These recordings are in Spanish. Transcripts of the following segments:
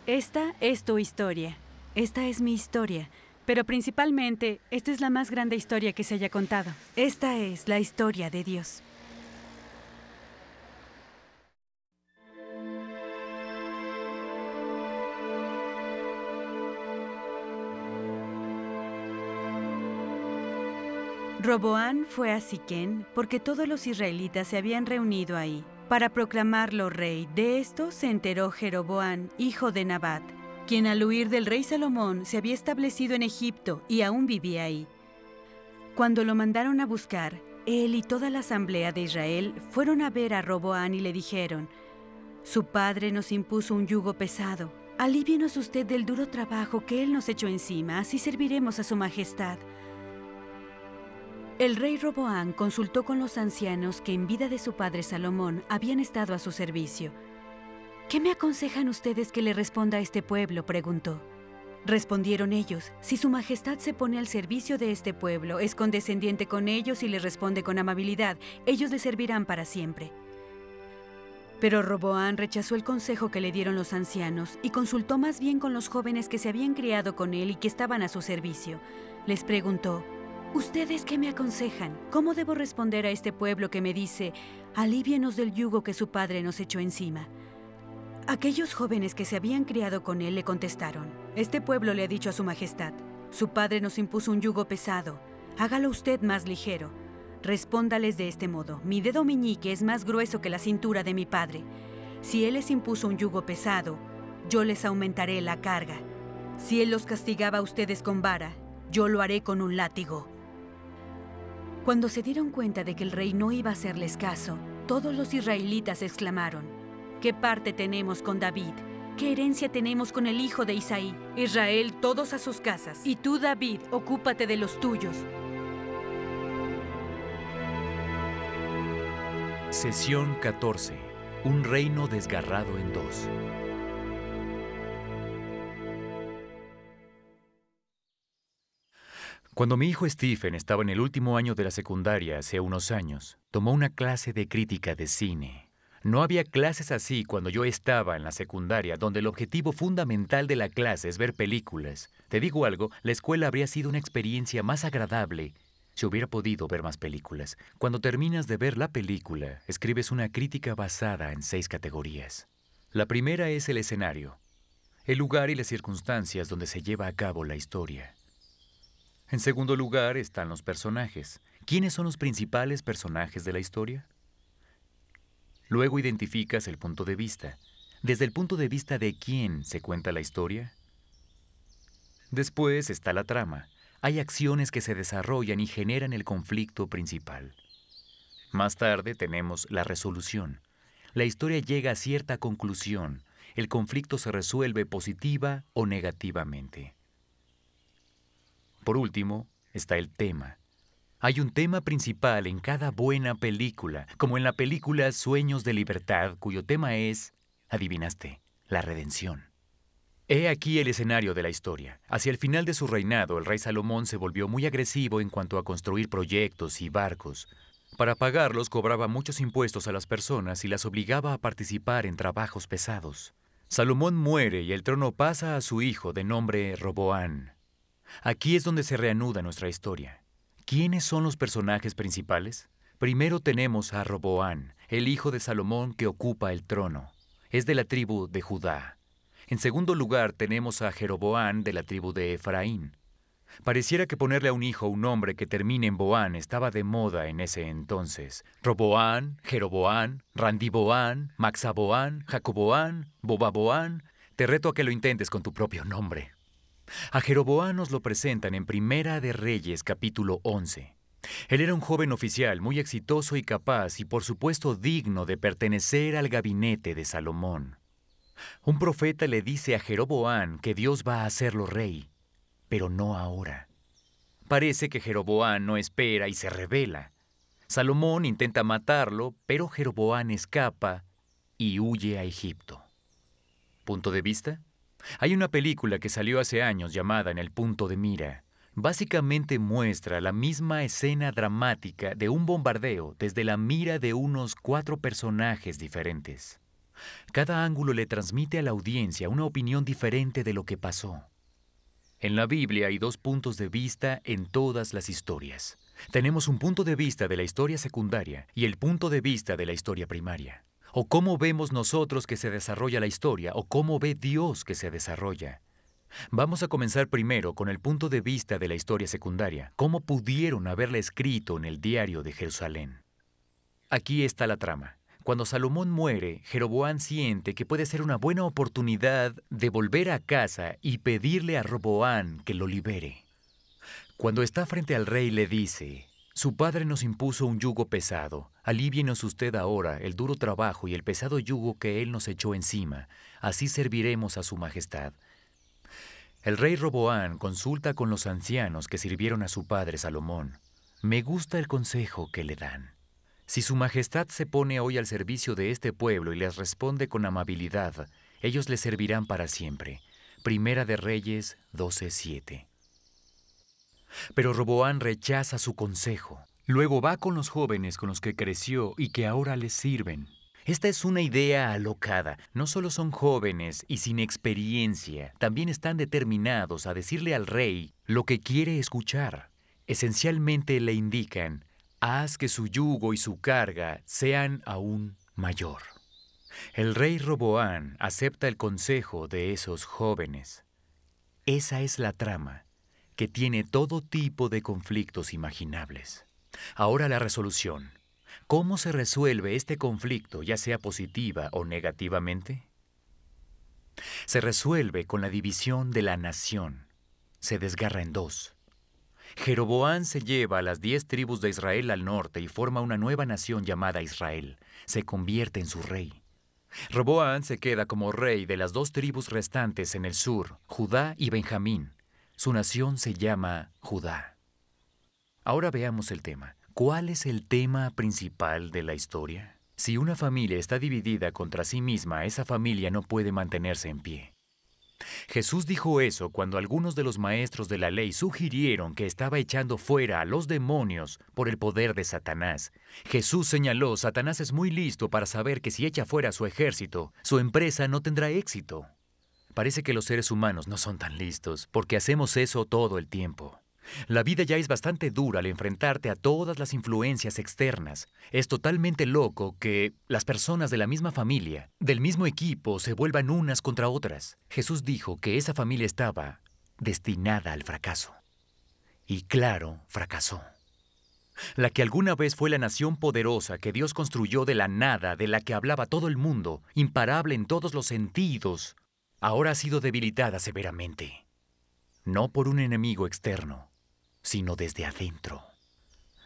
Esta es tu historia. Esta es mi historia. Pero principalmente, esta es la más grande historia que se haya contado. Esta es la historia de Dios. Roboán fue a Siquén porque todos los israelitas se habían reunido ahí para proclamarlo rey. De esto se enteró Jeroboán, hijo de Nabat, quien al huir del rey Salomón se había establecido en Egipto y aún vivía ahí. Cuando lo mandaron a buscar, él y toda la asamblea de Israel fueron a ver a Roboán y le dijeron: «Su padre nos impuso un yugo pesado. Alívienos usted del duro trabajo que él nos echó encima, así serviremos a su majestad». El rey Roboán consultó con los ancianos que en vida de su padre Salomón habían estado a su servicio. «¿Qué me aconsejan ustedes que le responda a este pueblo?», preguntó. Respondieron ellos: «Si su majestad se pone al servicio de este pueblo, es condescendiente con ellos y les responde con amabilidad, ellos le servirán para siempre». Pero Roboán rechazó el consejo que le dieron los ancianos y consultó más bien con los jóvenes que se habían criado con él y que estaban a su servicio. Les preguntó: «¿Ustedes qué me aconsejan? ¿Cómo debo responder a este pueblo que me dice: alívienos del yugo que su padre nos echó encima?» Aquellos jóvenes que se habían criado con él le contestaron: «Este pueblo le ha dicho a su majestad: su padre nos impuso un yugo pesado. Hágalo usted más ligero. Respóndales de este modo: mi dedo meñique es más grueso que la cintura de mi padre. Si él les impuso un yugo pesado, yo les aumentaré la carga. Si él los castigaba a ustedes con vara, yo lo haré con un látigo». Cuando se dieron cuenta de que el rey no iba a hacerles caso, todos los israelitas exclamaron: «¿Qué parte tenemos con David? ¿Qué herencia tenemos con el hijo de Isaí? Israel, todos a sus casas. Y tú, David, ocúpate de los tuyos». Sesión 14. Un reino desgarrado en dos. Cuando mi hijo Stephen estaba en el último año de la secundaria hace unos años, tomó una clase de crítica de cine. No había clases así cuando yo estaba en la secundaria, donde el objetivo fundamental de la clase es ver películas. Te digo algo, la escuela habría sido una experiencia más agradable si hubiera podido ver más películas. Cuando terminas de ver la película, escribes una crítica basada en 6 categorías. La primera es el escenario, el lugar y las circunstancias donde se lleva a cabo la historia. En segundo lugar están los personajes. ¿Quiénes son los principales personajes de la historia? Luego identificas el punto de vista. ¿Desde el punto de vista de quién se cuenta la historia? Después está la trama. Hay acciones que se desarrollan y generan el conflicto principal. Más tarde tenemos la resolución. La historia llega a cierta conclusión. El conflicto se resuelve positiva o negativamente. Por último, está el tema. Hay un tema principal en cada buena película, como en la película Sueños de Libertad, cuyo tema es, adivinaste, la redención. He aquí el escenario de la historia. Hacia el final de su reinado, el rey Salomón se volvió muy agresivo en cuanto a construir proyectos y barcos. Para pagarlos, cobraba muchos impuestos a las personas y las obligaba a participar en trabajos pesados. Salomón muere y el trono pasa a su hijo de nombre Roboán. Aquí es donde se reanuda nuestra historia. ¿Quiénes son los personajes principales? Primero tenemos a Roboán, el hijo de Salomón que ocupa el trono. Es de la tribu de Judá. En segundo lugar tenemos a Jeroboán de la tribu de Efraín. Pareciera que ponerle a un hijo un nombre que termine en Boán estaba de moda en ese entonces. Roboán, Jeroboán, Randiboán, Maxaboán, Jacoboán, Bobaboán. Te reto a que lo intentes con tu propio nombre. A Jeroboán nos lo presentan en Primera de Reyes, capítulo 11. Él era un joven oficial muy exitoso y capaz y por supuesto digno de pertenecer al gabinete de Salomón. Un profeta le dice a Jeroboán que Dios va a hacerlo rey, pero no ahora. Parece que Jeroboán no espera y se rebela. Salomón intenta matarlo, pero Jeroboán escapa y huye a Egipto. ¿Punto de vista? Hay una película que salió hace años llamada En el punto de mira. Básicamente muestra la misma escena dramática de un bombardeo desde la mira de unos 4 personajes diferentes. Cada ángulo le transmite a la audiencia una opinión diferente de lo que pasó. En la Biblia hay dos puntos de vista en todas las historias. Tenemos un punto de vista de la historia secundaria y el punto de vista de la historia primaria. O cómo vemos nosotros que se desarrolla la historia, o cómo ve Dios que se desarrolla. Vamos a comenzar primero con el punto de vista de la historia secundaria. ¿Cómo pudieron haberla escrito en el diario de Jerusalén? Aquí está la trama. Cuando Salomón muere, Jeroboam siente que puede ser una buena oportunidad de volver a casa y pedirle a Roboam que lo libere. Cuando está frente al rey le dice: «Su padre nos impuso un yugo pesado. Alívienos usted ahora el duro trabajo y el pesado yugo que él nos echó encima. Así serviremos a su majestad». El rey Roboam consulta con los ancianos que sirvieron a su padre Salomón. Me gusta el consejo que le dan. Si su majestad se pone hoy al servicio de este pueblo y les responde con amabilidad, ellos le servirán para siempre. Primera de Reyes 12:7. Pero Roboam rechaza su consejo. Luego va con los jóvenes con los que creció y que ahora les sirven. Esta es una idea alocada. No solo son jóvenes y sin experiencia, también están determinados a decirle al rey lo que quiere escuchar. Esencialmente le indican: haz que su yugo y su carga sean aún mayor. El rey Roboam acepta el consejo de esos jóvenes. Esa es la trama, que tiene todo tipo de conflictos imaginables. Ahora la resolución. ¿Cómo se resuelve este conflicto, ya sea positiva o negativamente? Se resuelve con la división de la nación. Se desgarra en dos. Jeroboam se lleva a las 10 tribus de Israel al norte y forma una nueva nación llamada Israel. Se convierte en su rey. Roboam se queda como rey de las 2 tribus restantes en el sur, Judá y Benjamín. Su nación se llama Judá. Ahora veamos el tema. ¿Cuál es el tema principal de la historia? Si una familia está dividida contra sí misma, esa familia no puede mantenerse en pie. Jesús dijo eso cuando algunos de los maestros de la ley sugirieron que estaba echando fuera a los demonios por el poder de Satanás. Jesús señaló: Satanás es muy listo para saber que si echa fuera a su ejército, su empresa no tendrá éxito. Parece que los seres humanos no son tan listos, porque hacemos eso todo el tiempo. La vida ya es bastante dura al enfrentarte a todas las influencias externas. Es totalmente loco que las personas de la misma familia, del mismo equipo, se vuelvan unas contra otras. Jesús dijo que esa familia estaba destinada al fracaso. Y claro, fracasó. La que alguna vez fue la nación poderosa que Dios construyó de la nada, de la que hablaba todo el mundo, imparable en todos los sentidos, ahora ha sido debilitada severamente. No por un enemigo externo, sino desde adentro.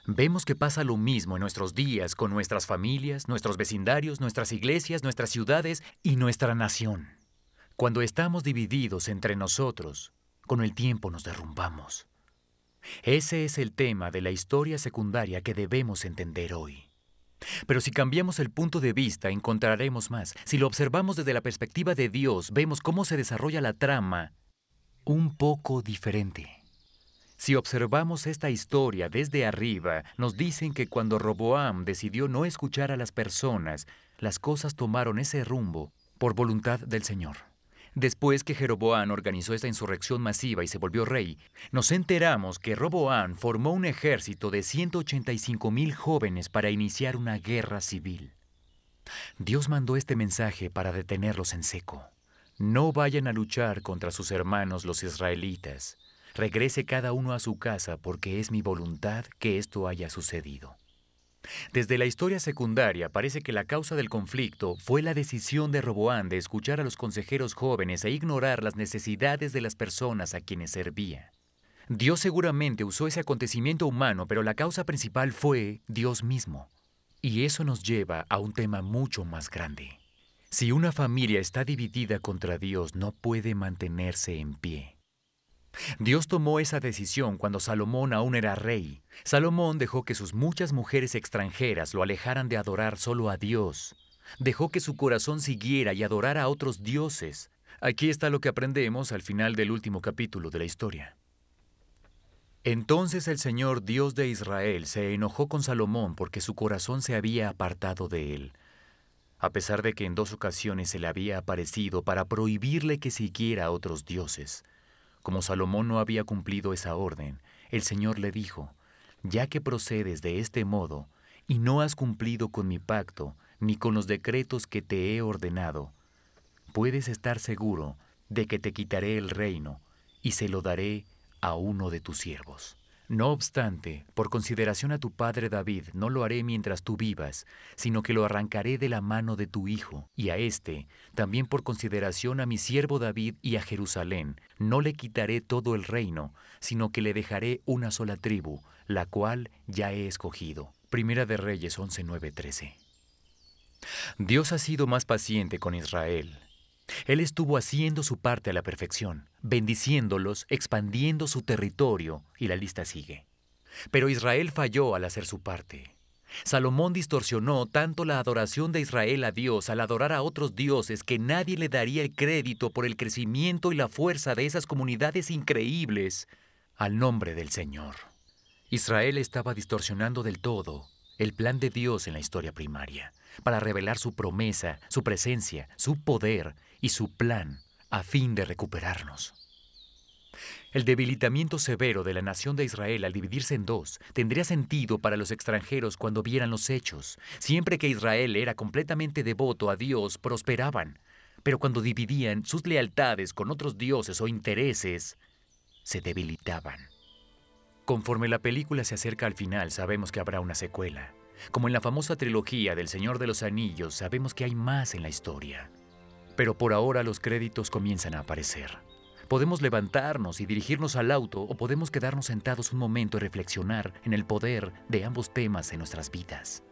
Vemos que pasa lo mismo en nuestros días con nuestras familias, nuestros vecindarios, nuestras iglesias, nuestras ciudades y nuestra nación. Cuando estamos divididos entre nosotros, con el tiempo nos derrumbamos. Ese es el tema de la historia secundaria que debemos entender hoy. Pero si cambiamos el punto de vista, encontraremos más. Si lo observamos desde la perspectiva de Dios, vemos cómo se desarrolla la trama un poco diferente. Si observamos esta historia desde arriba, nos dicen que cuando Roboam decidió no escuchar a las personas, las cosas tomaron ese rumbo por voluntad del Señor. Después que Jeroboam organizó esta insurrección masiva y se volvió rey, nos enteramos que Roboam formó un ejército de 185,000 jóvenes para iniciar una guerra civil. Dios mandó este mensaje para detenerlos en seco. No vayan a luchar contra sus hermanos los israelitas. Regrese cada uno a su casa porque es mi voluntad que esto haya sucedido. Desde la historia secundaria parece que la causa del conflicto fue la decisión de Roboam de escuchar a los consejeros jóvenes e ignorar las necesidades de las personas a quienes servía. Dios seguramente usó ese acontecimiento humano, pero la causa principal fue Dios mismo. Y eso nos lleva a un tema mucho más grande. Si una familia está dividida contra Dios, no puede mantenerse en pie. Dios tomó esa decisión cuando Salomón aún era rey. Salomón dejó que sus muchas mujeres extranjeras lo alejaran de adorar solo a Dios. Dejó que su corazón siguiera y adorara a otros dioses. Aquí está lo que aprendemos al final del último capítulo de la historia. Entonces el Señor, Dios de Israel, se enojó con Salomón porque su corazón se había apartado de él. a pesar de que en 2 ocasiones se le había aparecido para prohibirle que siguiera a otros dioses. Como Salomón no había cumplido esa orden, el Señor le dijo: «Ya que procedes de este modo, y no has cumplido con mi pacto, ni con los decretos que te he ordenado, puedes estar seguro de que te quitaré el reino, y se lo daré a uno de tus siervos». No obstante, por consideración a tu padre David, no lo haré mientras tú vivas, sino que lo arrancaré de la mano de tu hijo, y a éste, también por consideración a mi siervo David y a Jerusalén, no le quitaré todo el reino, sino que le dejaré una sola tribu, la cual ya he escogido. Primera de Reyes 11, 9, 13. Dios ha sido más paciente con Israel. Él estuvo haciendo su parte a la perfección, bendiciéndolos, expandiendo su territorio, y la lista sigue. Pero Israel falló al hacer su parte. Salomón distorsionó tanto la adoración de Israel a Dios al adorar a otros dioses que nadie le daría el crédito por el crecimiento y la fuerza de esas comunidades increíbles al nombre del Señor. Israel estaba distorsionando del todo el plan de Dios en la historia primaria, para revelar su promesa, su presencia, su poder y su plan a fin de recuperarnos. El debilitamiento severo de la nación de Israel al dividirse en 2 tendría sentido para los extranjeros cuando vieran los hechos. Siempre que Israel era completamente devoto a Dios, prosperaban. Pero cuando dividían sus lealtades con otros dioses o intereses, se debilitaban. Conforme la película se acerca al final, sabemos que habrá una secuela. Como en la famosa trilogía del Señor de los Anillos, sabemos que hay más en la historia. Pero por ahora los créditos comienzan a aparecer. Podemos levantarnos y dirigirnos al auto, o podemos quedarnos sentados un momento y reflexionar en el poder de ambos temas en nuestras vidas.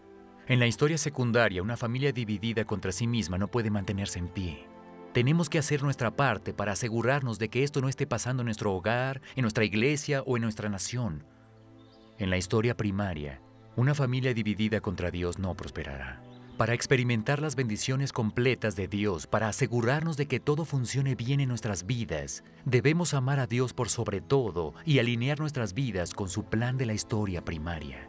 En la historia secundaria, una familia dividida contra sí misma no puede mantenerse en pie. Tenemos que hacer nuestra parte para asegurarnos de que esto no esté pasando en nuestro hogar, en nuestra iglesia o en nuestra nación. En la historia primaria, una familia dividida contra Dios no prosperará. Para experimentar las bendiciones completas de Dios, para asegurarnos de que todo funcione bien en nuestras vidas, debemos amar a Dios por sobre todo y alinear nuestras vidas con su plan de la historia primaria.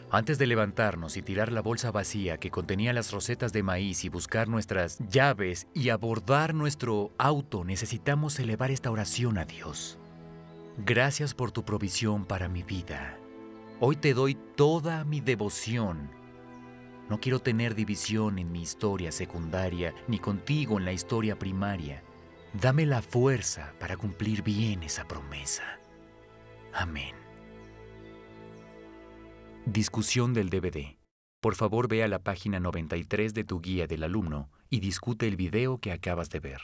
Antes de levantarnos y tirar la bolsa vacía que contenía las rosetas de maíz y buscar nuestras llaves y abordar nuestro auto, necesitamos elevar esta oración a Dios. Gracias por tu provisión para mi vida. Hoy te doy toda mi devoción. No quiero tener división en mi historia secundaria ni contigo en la historia primaria. Dame la fuerza para cumplir bien esa promesa. Amén. Discusión del DVD. Por favor, ve a la página 93 de tu guía del alumno y discute el video que acabas de ver.